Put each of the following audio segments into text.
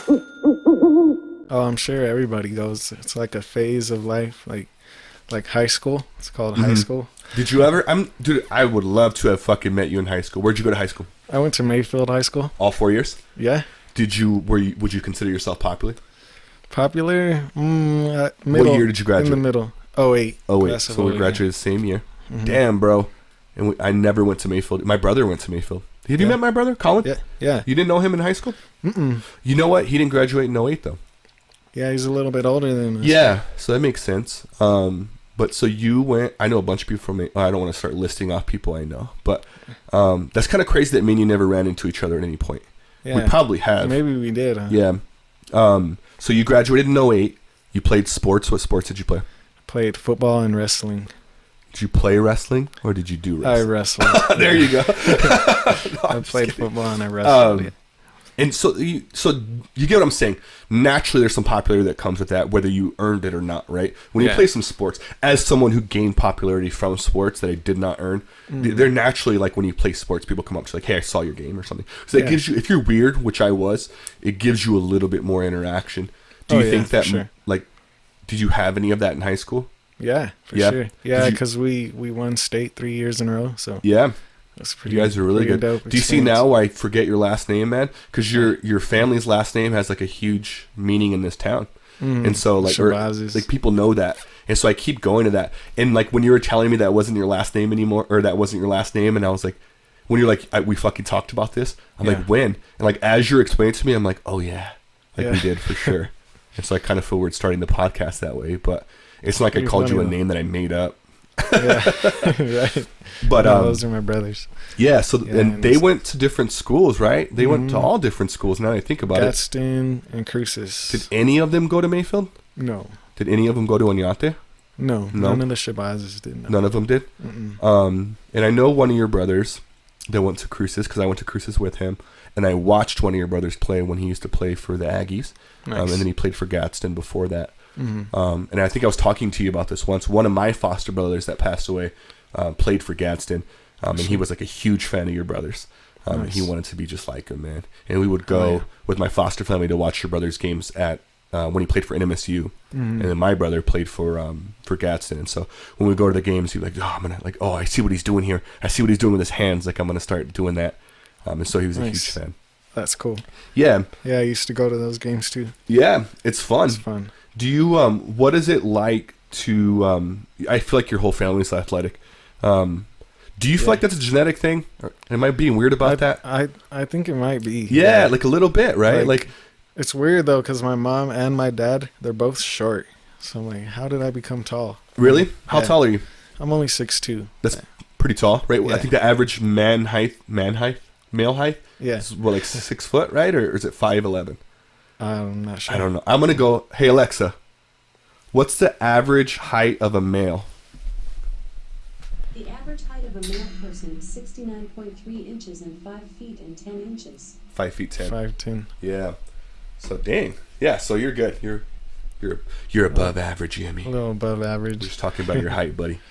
Oh, I'm sure everybody goes. It's like a phase of life, like high school. It's called high school. Did you ever? Dude. I would love to have fucking met you in high school. Where'd you go to high school? I went to Mayfield High School. All 4 years. Yeah. Did you? Would you consider yourself popular? Popular? Middle. What year did you graduate? In the middle. Oh, 08. Oh wait, so we graduated the same year. Mm-hmm. Damn, bro. And I never went to Mayfield. My brother went to Mayfield. Have you met my brother, Colin? Yeah. Yeah. You didn't know him in high school? Mm-mm. You know what? He didn't graduate in 08 though. Yeah, he's a little bit older than us. Yeah, so that makes sense. But so you went. I know a bunch of people from. I don't want to start listing off people I know, but that's kind of crazy that me and you never ran into each other at any point. Yeah. We probably have. Maybe we did. Huh? Yeah. So you graduated in 08. You played sports. What sports did you play? Played football and wrestling. Did you play wrestling or did you do wrestling? I wrestled. There you go. I played football and I wrestled. And so you get what I'm saying. Naturally, there's some popularity that comes with that, whether you earned it or not, right? When you play some sports, as someone who gained popularity from sports that I did not earn, they're naturally like when you play sports, people come up to you like, "Hey, I saw your game" or something. So it gives you, if you're weird, which I was, it gives you a little bit more interaction. Do you think that, like, did you have any of that in high school? Yeah, for sure. Yeah, because we won state 3 years in a row. So yeah. That's pretty. You guys are really good. Do you see now why I forget your last name, man? Because your family's last name has like a huge meaning in this town, and so like people know that, and so I keep going to that. And like when you were telling me that wasn't your last name anymore, or that wasn't your last name, and I was like, when you're like, we fucking talked about this. I'm like, when? And like as you're explaining to me, I'm like, oh yeah, we did for sure. And so I kind of feel weird starting the podcast that way, but it's not like I called you a name that I made up. Yeah, right. But those are my brothers. Yeah, so and they went to different schools, right? They went to all different schools. Now that I think about Gadsden and Cruces. Did any of them go to Mayfield? No. Did any of them go to Oñate? No. None of the Shabazes did. No. None of them did. And I know one of your brothers that went to Cruces because I went to Cruces with him, and I watched one of your brothers play when he used to play for the Aggies, and then he played for Gadsden before that. And I think I was talking to you about this once. One of my foster brothers that passed away played for Gadsden, and he was like a huge fan of your brothers. And he wanted to be just like him, man. And we would go with my foster family to watch your brother's games at when he played for NMSU, and then my brother played for Gadsden. And so when we go to the games, he'd be like, I see what he's doing here. I see what he's doing with his hands. Like I'm gonna start doing that. And so he was a huge fan. That's cool. Yeah. Yeah, I used to go to those games too. Yeah, it's fun. It's fun. Do you what is it like to I feel like your whole family's athletic. Do you feel like that's a genetic thing? Or am I being weird about that? I think it might be. Yeah, like a little bit, right? Like it's weird though cuz my mom and my dad, they're both short. So I'm like, how did I become tall? Really? How tall are you? I'm only 6'2". That's pretty tall, right? Yeah. I think the average male height is what, like 6 foot, right? Or is it 5'11"? I'm not sure. I don't know. I'm going to go, hey, Alexa, what's the average height of a male? The average height of a male person is 69.3 inches and 5 feet and 10 inches. 5 feet 10. 5'10". Yeah. So dang. Yeah, so you're good. You're above average, Yemi. A little above average. We're just talking about your height, buddy.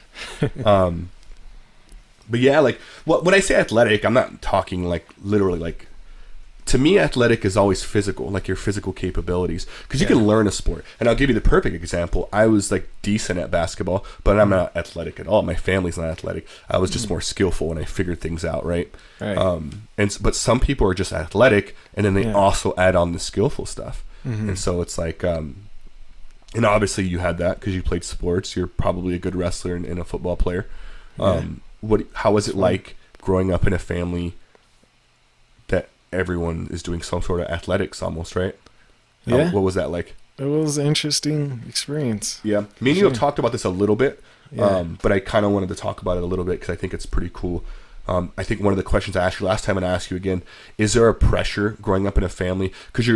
But yeah, like when I say athletic, I'm not talking like literally like. To me, athletic is always physical, like your physical capabilities, because you can learn a sport. And I'll give you the perfect example. I was like decent at basketball, but I'm not athletic at all. My family's not athletic. I was just more skillful when I figured things out, right? But some people are just athletic, and then they also add on the skillful stuff. And so it's like, and obviously you had that because you played sports. You're probably a good wrestler and a football player. How was it like growing up in a family that everyone is doing some sort of athletics almost, right? Yeah. What was that like? It was an interesting experience. Yeah. Me and you have talked about this a little bit, but I kind of wanted to talk about it a little bit because I think it's pretty cool. I think one of the questions I asked you last time and I ask you again, is there a pressure growing up in a family? Because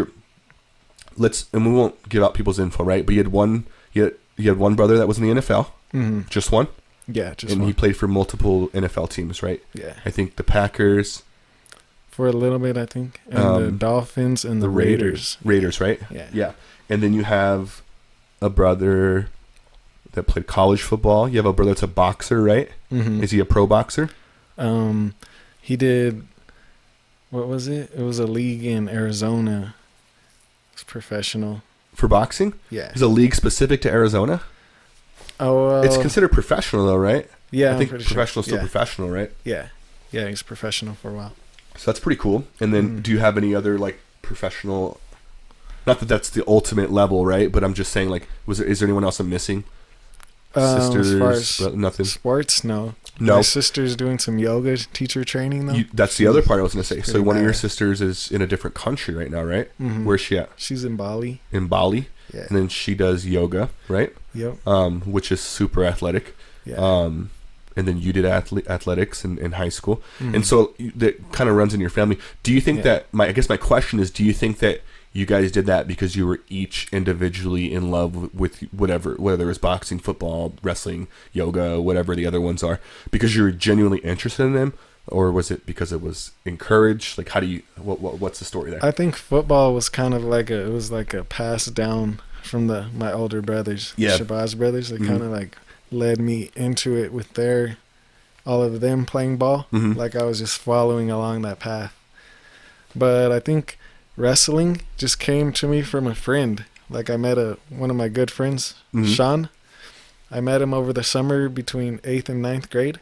and we won't give out people's info, right? But you had one brother that was in the NFL. Mm-hmm. Just one? Yeah, just one. And he played for multiple NFL teams, right? Yeah. I think the Packers... For a little bit, I think. And the Dolphins and the Raiders. Raiders, right? Yeah. And then you have a brother that played college football. You have a brother that's a boxer, right? Mm-hmm. Is he a pro boxer? He did, what was it? It was a league in Arizona It's professional. For boxing? Yeah. Is a league specific to Arizona? Oh, It's considered professional though, right? yeah. I think I'm pretty professional is sure. still professional, right? Yeah. Yeah, he's professional for a while. So that's pretty cool. And then, do you have any other like professional? Not that that's the ultimate level, right? But I'm just saying, like, is there anyone else I'm missing? Sisters, As far as but nothing. sports, no. No. My sister's doing some yoga teacher training though. That's the other part I was gonna say. So pretty one of your bad. sisters is in a different country right now, right? Mhm. Where's she at? She's in Bali. In Bali. Yeah. And then she does yoga, right? Yep. Which is super athletic. Yeah. And then you did athletics in high school, Mhm. and so that kind of runs in your family. Do you think that I guess my question is, do you think that you guys did that because you were each individually in love with whatever, whether it's boxing, football, wrestling, yoga, whatever the other ones are, because you're genuinely interested in them, or was it because it was encouraged? Like, how do you what's the story there? I think football was kind of like a pass down from my older brothers, Yeah. Shabazz brothers. They Mhm. kind of like led me into it with all of them playing ball. Mhm. Like I was just following along that path. But I think wrestling just came to me from a friend. Like I met one of my good friends, Mhm. Sean. I met him over the summer between 8th and 9th grade.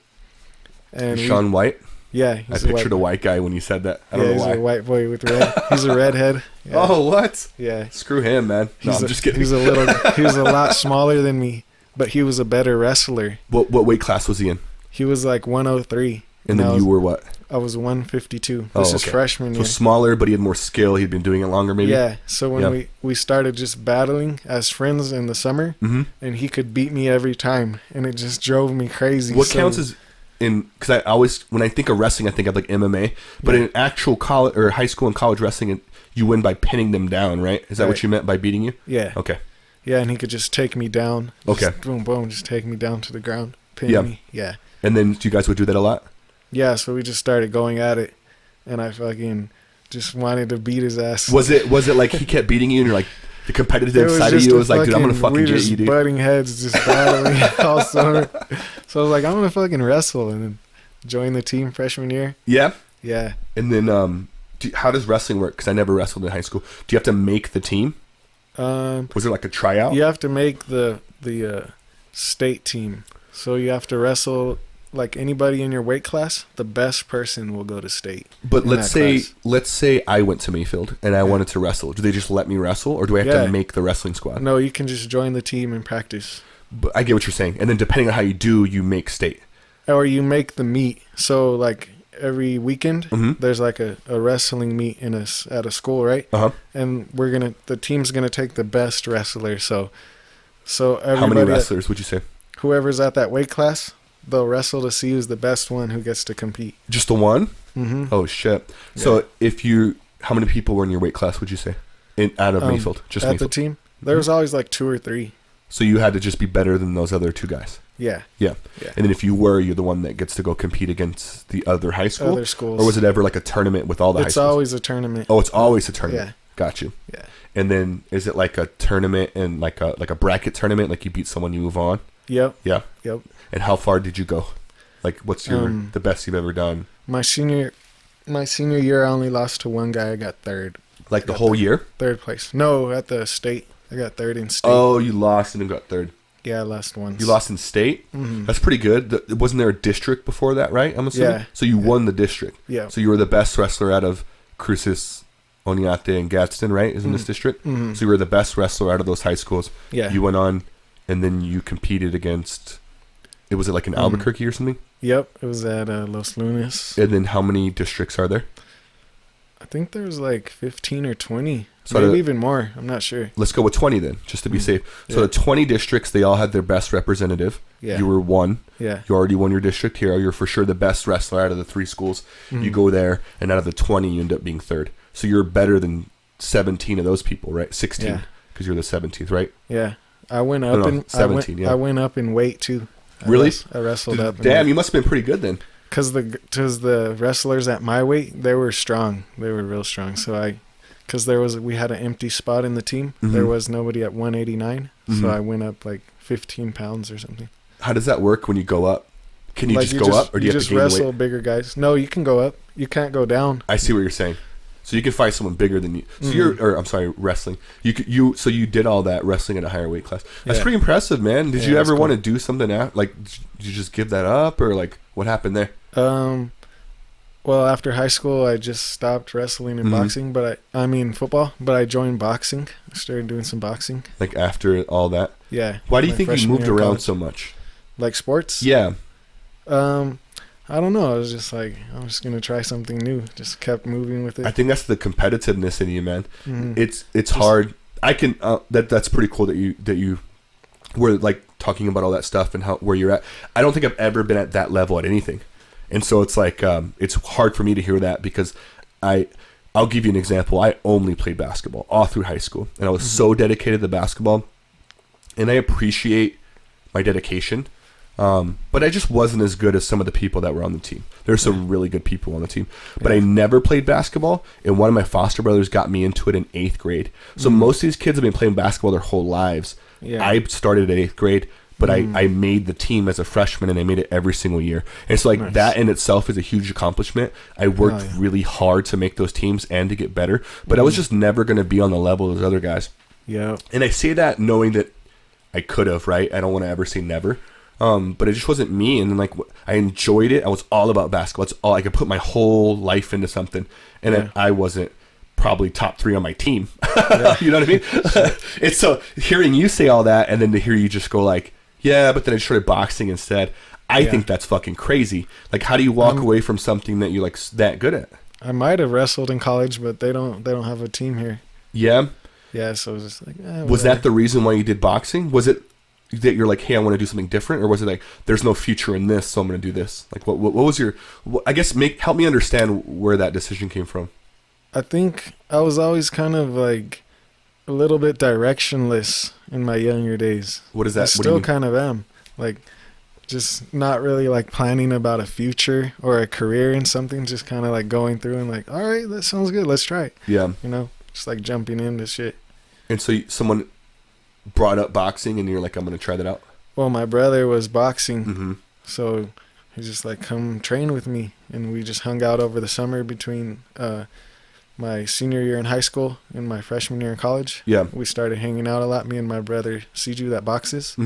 And Sean White. yeah, I pictured a white guy when you said that. I don't yeah, know he's why. a white boy with red. He's a redhead. Yeah. Oh, what? Yeah. Screw him, man. No, I'm just kidding. He was a lot smaller than me, but he was a better wrestler. What weight class was he in? He was like 103. And then you were what? I was 152. Oh, This is okay. freshman So year. smaller, but he had more skill. He'd been doing it longer, maybe. Yeah. So when Yeah. we started just battling as friends in the summer, Mm-hmm. and he could beat me every time, and it just drove me crazy. What So- counts as because I always, when I think of wrestling, I think of like MMA, but Yeah. in actual college or high school and college wrestling, you win by pinning them down, right? Is that what Right. you meant by beating you? Yeah. Okay. Yeah, and he could just take me down. Just Okay. boom, boom, just take me down to the ground, pin Yeah. me. Yeah. And then you guys would do that a lot? Yeah. So we just started going at it, and I fucking just wanted to beat his ass. Was it like he kept beating you and you're like, the competitive It was side of just you a was like, dude, I'm going to fucking we get just you, dude. butting heads, just battling all summer. So I was like, I'm gonna fucking wrestle, and then join the team freshman year. Yeah. Yeah. And then how does wrestling work? Because I never wrestled in high school. Do you have to make the team? Was it like a tryout? You have to make the state team. So you have to wrestle like anybody in your weight class. The best person will go to state. But in let's that class. say I went to Mayfield and I wanted to wrestle. Do they just let me wrestle, or do I have Yeah. to make the wrestling squad? No, you can just join the team and practice, But I get what you're saying. And then depending on how you do, you make state. or you make the meet. So like every weekend, Mhm. there's like a wrestling meet at a school, right? Uh-huh. And the team's gonna take the best wrestler. So everybody, How many wrestlers would you say? whoever's at that weight class, they'll wrestle to see who's the best one who gets to compete. Just the one? Mm-hmm. Oh, shit. So how many people were in your weight class, would you say? Out of Mayfield? Just at Mayfield. the team, there was always like 2 or 3. So you had to just be better than those other two guys. Yeah, Yeah. Yeah. And then if you're the one that gets to go compete against the other high school? other schools. Or was it ever like a tournament with all the high It's schools? always a tournament. Oh, it's always a tournament. Yeah. Got you. Yeah. And then is it like a tournament and like a bracket tournament, like you beat someone, you move on? Yep. Yeah. Yep. And how far did you go? Like, what's the best you've ever done? My senior year, I only lost to one guy. I got third. Like the whole year? Third place. No, at the state. I got third in state. Oh, you lost and then got third. Yeah, I lost once. You lost in state? Mhm. That's pretty good. Wasn't there a district before that, right? I'm assuming? Yeah. So you won the district. Yeah. So you were the best wrestler out of Cruces, Oñate, and Gadsden, right? Is in this district? Mhm. So you were the best wrestler out of those high schools. Yeah. You went on, and then you competed against, was it like in Albuquerque or something? Yep. It was at Los Lunas. And then how many districts are there? I think there was like 15 or 20. So Maybe the- even more. I'm not sure. Let's go with 20 then, just to be safe. So Yeah. the 20 districts, they all had their best representative. Yeah. You were one. Yeah. You already won your district hero. You're for sure the best wrestler out of the 3 schools. You go there, and out of the 20, you end up being third. So you're better than 17 of those people, right? 16, Yeah. because you're the 17th, right? Yeah. I went up No, in 17, I yeah. went up in weight too. Really? I wrestled up. Damn, you must have been pretty good then. Because the wrestlers at my weight, they were strong. They were real strong. So we had an empty spot in the team. Mhm. There was nobody at 189. Mhm. So I went up like 15 pounds or something. How does that work when you go up? Can you Like just go up, or do you have just to gain the wrestle weight? bigger guys? No, you can go up. You can't go down. I see what you're saying. So you can fight someone bigger than you. So wrestling. So you did all that wrestling at a higher weight class. That's pretty impressive, man. Did you ever want to do something like, did you just give that up, or like what happened there? Well, after high school, I just stopped wrestling and boxing, I mean football, but I joined boxing. I started doing some boxing. Like after all that? Yeah. Why do you think you moved around so much? Like sports? Yeah. I don't know. I was just like, I'm just going to try something new. Just kept moving with it. I think that's the competitiveness in you, man. It's hard. I can, that's pretty cool that you were like talking about all that stuff and where you're at. I don't think I've ever been at that level at anything. And so it's like, it's hard for me to hear that because I'll give you an example. I only played basketball all through high school, and I was so dedicated to basketball, and I appreciate my dedication. But I just wasn't as good as some of the people that were on the team. There's some really good people on the team, but I never played basketball, and one of my foster brothers got me into it in 8th grade. So most of these kids have been playing basketball their whole lives. Yeah. I started at 8th grade, but I made the team as a freshman, and I made it every single year. And so like that in itself is a huge accomplishment. I worked really hard to make those teams and to get better, but I was just never going to be on the level of those other guys. Yeah. And I say that knowing that I could have, right? I don't want to ever say never. But it just wasn't me. And then like I enjoyed it. I was all about basketball. It's all I could put my whole life into something. And I wasn't probably top 3 on my team. You know what I mean? It's so hearing you say all that, and then to hear you just go like, yeah, but then I started boxing instead. I think that's fucking crazy. Like, how do you walk away from something that you're like that good at? I might have wrestled in college, but they don't have a team here. Yeah. Yeah. So it was just like, was that the reason why you did boxing? Was it that you're like, hey, I want to do something different, or was it like, there's no future in this, so I'm going to do this? Like, what was your? I guess help me understand where that decision came from. I think I was always kind of like a little bit directionless in my younger days. What is that? I still kind of am. Like, just not really like planning about a future or a career in something. Just kind of like going through and like, all right, that sounds good. Let's try it. Yeah. You know, just like jumping into shit. And so someone brought up boxing, and you're like, I'm going to try that out? Well, my brother was boxing. So he's just like, come train with me. And we just hung out over the summer between my senior year in high school and my freshman year in college. Yeah. We started hanging out a lot, me and my brother Siju that boxes.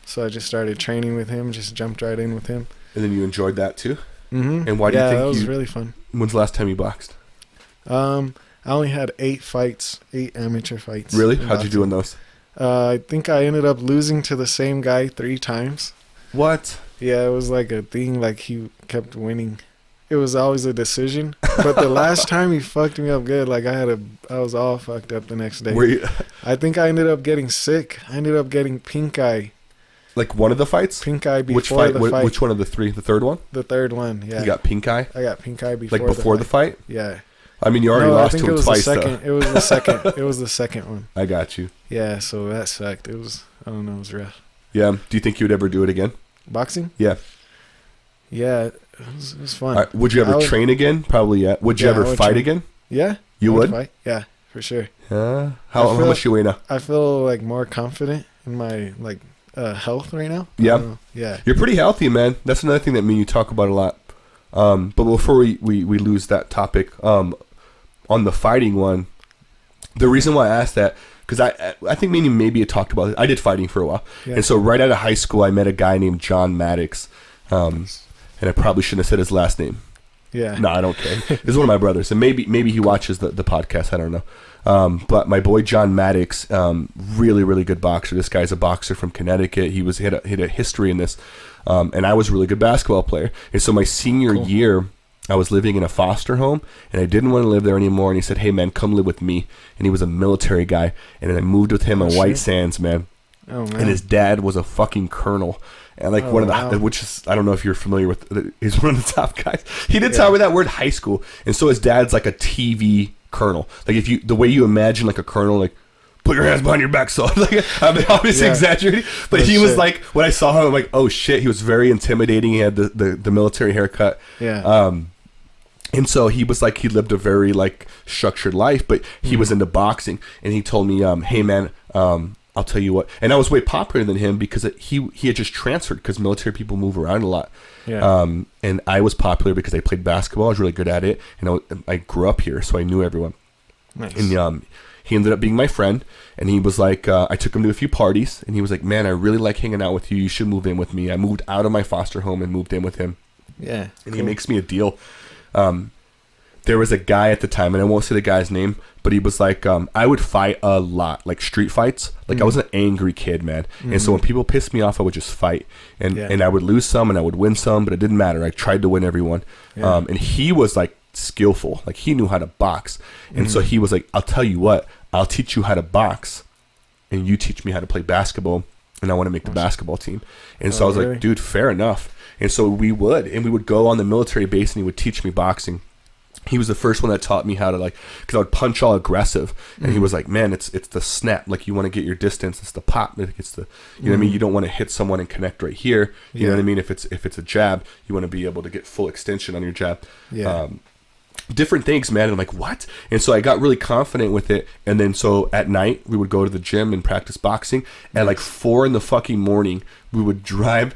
So I just started training with him, just jumped right in with him. And then you enjoyed that too? And why do you think that was really fun. When's the last time you boxed? I only had 8 fights, 8 amateur fights. Really? How'd you do in those? I think I ended up losing to the same guy 3 times. What? Yeah, it was like a thing, like he kept winning. It was always a decision, but the last time he fucked me up good. Like I was all fucked up the next day. Were you? I think I ended up getting sick. I ended up getting pink eye. Like one of the fights? Pink eye before the fight. Which one of the 3? The third one? The third one, yeah. You got pink eye? I got pink eye before like before the fight? Yeah. I mean, you already lost to him twice, though. It was the second. It was the second one. I got you. Yeah, so that sucked. It was, I don't know, it was rough. Yeah. Do you think you would ever do it again? Boxing? Yeah. Yeah, it was fun. Would you ever train again? Probably, yeah. Would you ever fight again? Yeah. You would? Fight? Yeah, for sure. How much do you weigh now? I feel like more confident in my health right now. Yeah. Yeah. You're pretty healthy, man. That's another thing that me and you talk about a lot. But before we lose that topic, on the fighting one, the reason why I asked that, because I think me and you maybe had talked about it. I did fighting for a while. Yeah. And so right out of high school, I met a guy named John Maddox. And I probably shouldn't have said his last name. Yeah. No, I don't care. He's one of my brothers. And maybe he watches the podcast. I don't know. But my boy John Maddox, really, really good boxer. This guy's a boxer from Connecticut. He had a history in this. And I was a really good basketball player. And so my senior year, I was living in a foster home, and I didn't want to live there anymore. And he said, hey, man, come live with me. And he was a military guy. And then I moved with him on White Sands, man. Oh, man. And his dad was a fucking colonel. And one of the, which is, I don't know if you're familiar with, he's one of the top guys. He did tell me that word high school. And so his dad's like a TV colonel. Like the way you imagine like a colonel, like, put your hands behind your back, so like I'm obviously exaggerating, but he was like, when I saw him, I'm like, oh shit, he was very intimidating. He had the military haircut. Yeah. And so he was like, he lived a very like structured life, but he was into boxing, and he told me, hey man, I'll tell you what. And I was way popular than him because he had just transferred, because military people move around a lot. Yeah. And I was popular because I played basketball. I was really good at it. And I grew up here, so I knew everyone. Nice. And he ended up being my friend. And he was like, I took him to a few parties. And he was like, man, I really like hanging out with you. You should move in with me. I moved out of my foster home and moved in with him. Yeah. And he makes me a deal. There was a guy at the time, and I won't say the guy's name, but he was like, I would fight a lot, like street fights. Like, I was an angry kid, man. And so when people pissed me off, I would just fight. And I would lose some and I would win some, but it didn't matter. I tried to win everyone. Yeah. And he was like skillful. Like, he knew how to box. And so he was like, I'll tell you what, I'll teach you how to box and you teach me how to play basketball. And I want to make the basketball team. And so I was like, dude, fair enough. And so we would go on the military base and he would teach me boxing. He was the first one that taught me how to, like, because I would punch all aggressive, and he was like, man, it's the snap, like, you want to get your distance, it's the pop, it's the, you know what I mean, you don't want to hit someone and connect right here, you know what I mean, if it's a jab, you want to be able to get full extension on your jab. Different things, man. And I'm like, what? And so I got really confident with it. And then so at night we would go to the gym and practice boxing. At like 4 a.m, we would drive.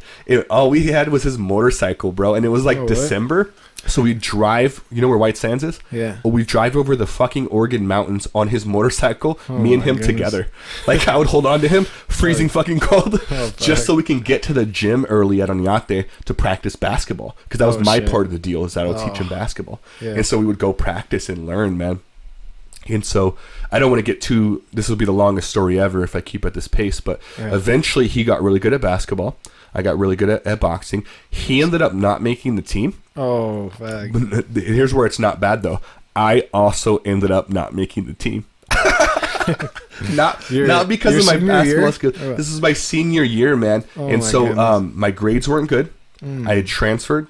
All we had was his motorcycle, bro. And it was like December. So we drive, you know where White Sands is? Yeah. Well, we drive over the fucking Oregon mountains on his motorcycle, me and him together. Like, I would hold on to him, freezing fucking cold, just so we can get to the gym early at Oñate to practice basketball. Because that was my part of the deal, is that I would teach him basketball. Yeah. And so we would go practice and learn, man. And so I don't want to get too, this will be the longest story ever if I keep at this pace, but eventually he got really good at basketball. I got really good at boxing. He ended up not making the team. Oh, fuck. Here's where it's not bad, though. I also ended up not making the team. not because of my basketball skills. This is my senior year, man. And so my grades weren't good. I had transferred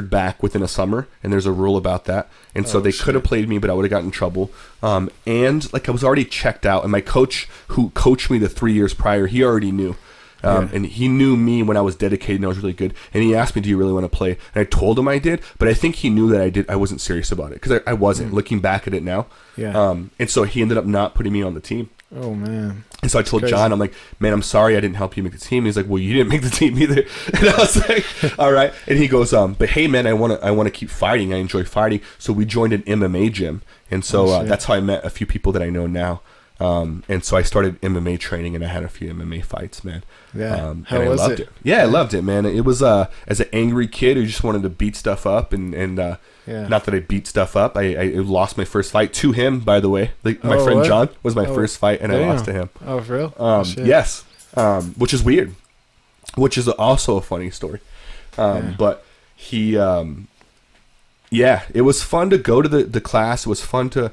back within a summer, and there's a rule about that. And so they could have played me, but I would have gotten in trouble. And like, I was already checked out, and my coach, who coached me the 3 years prior, he already knew. And he knew me when I was dedicated and I was really good. And he asked me, do you really want to play? And I told him I did, but I think he knew that I wasn't serious about it, because I wasn't, looking back at it now. Yeah. And so he ended up not putting me on the team. Oh, man. And so I told John, I'm like, man, I'm sorry I didn't help you make the team. He's like, well, you didn't make the team either. And I was like, all right. And he goes, but hey, man, I want to keep fighting. I enjoy fighting. So we joined an MMA gym. And so that's how I met a few people that I know now. And so I started MMA training, and I had a few MMA fights, man. Yeah. How and I loved it? Yeah, I loved it, man. It was as an angry kid who just wanted to beat stuff up, and not that I beat stuff up. I lost my first fight to him, by the way. Like, my friend John was my first fight, and I lost to him. Oh, for real? Yes. Which is weird. Which is also a funny story. But he, it was fun to go to the class. It was fun to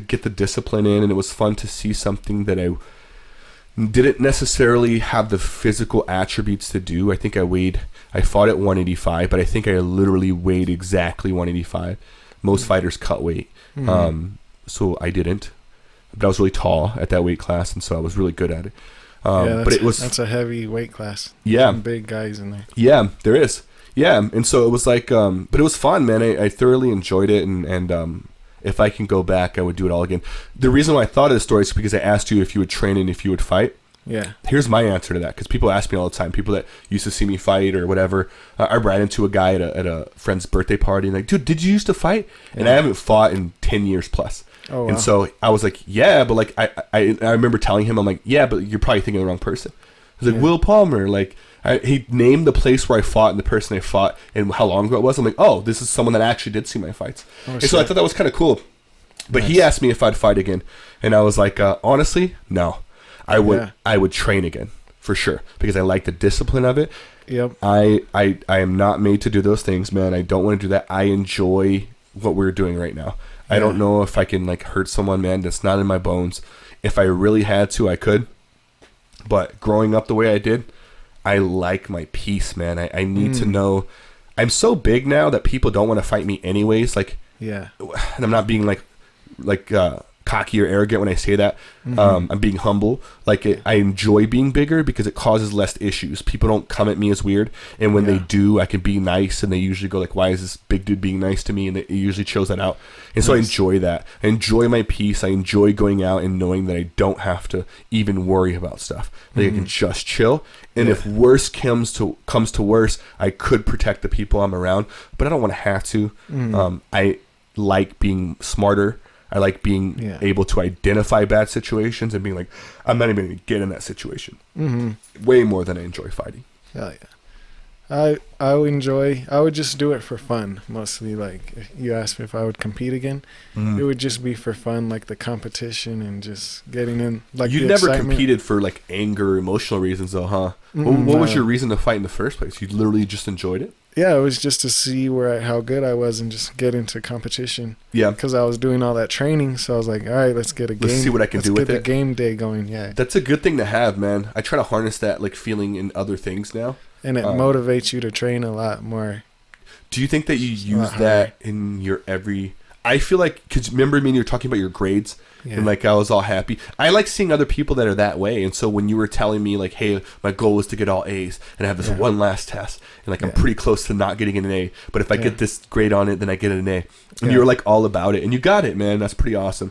get the discipline in, and it was fun to see something that I didn't necessarily have the physical attributes to do. I think I fought at 185, but I think I literally weighed exactly 185. Most fighters cut weight. So I didn't. But I was really tall at that weight class, and so I was really good at it. But that's a heavy weight class. Yeah. Some big guys in there. Yeah, there is. Yeah, and so it was like, but it was fun, man. I thoroughly enjoyed it, and if I can go back, I would do it all again. The reason why I thought of this story is because I asked you if you would train and if you would fight. Yeah. Here's my answer to that, because people ask me all the time. People that used to see me fight or whatever. I ran into a guy at a friend's birthday party, and like, dude, did you used to fight? Yeah. And I haven't fought in 10 years plus. Oh, wow. And so I was like, yeah, but like I remember telling him, I'm like, yeah, but you're probably thinking of the wrong person. I was like, Will Palmer, like. He named the place where I fought and the person I fought and how long ago it was. I'm like, oh, this is someone that actually did see my fights. And so I thought that was kind of cool. But he asked me if I'd fight again, and I was like, honestly, no. I would train again for sure, because I like the discipline of it. Yep. I am not made to do those things, man. I don't want to do that. I enjoy what we're doing right now. Yeah. I don't know if I can like hurt someone, man. That's not in my bones. If I really had to, I could. But growing up the way I did, I like my peace, man. I need to know. I'm so big now that people don't want to fight me anyways. Like, yeah. And I'm not being like cocky or arrogant when I say that. I'm being humble. Like I enjoy being bigger because it causes less issues. People don't come at me as weird, and when they do, I can be nice, and they usually go like, "Why is this big dude being nice to me?" And it usually shows that out. And so I enjoy that. I enjoy my peace. I enjoy going out and knowing that I don't have to even worry about stuff. Like I can just chill. And if worse comes to worse, I could protect the people I'm around, but I don't want to have to. I like being smarter. I like being able to identify bad situations and being like, I'm not even going to get in that situation. Way more than I enjoy fighting. Hell yeah. I would just do it for fun mostly. Like if you asked me if I would compete again, it would just be for fun, like the competition and just getting in. Like you never competed for like anger or emotional reasons though, huh? What was your reason to fight in the first place? You literally just enjoyed it? Yeah, it was just to see how good I was and just get into competition. Yeah, because I was doing all that training, so I was like, all right, let's get a game. Let's see what I can do with it. Let's get the game day going. Yeah, that's a good thing to have, man. I try to harness that like feeling in other things now, and it motivates you to train a lot more. Do you think that you use that in your every? I feel like, because remember me and you were talking about your grades, and like I was all happy. I like seeing other people that are that way, and so when you were telling me like, hey, my goal is to get all A's, and I have this one last test, and like I'm pretty close to not getting an A, but if I get this grade on it, then I get an A, and you were like all about it, and you got it, man. That's pretty awesome.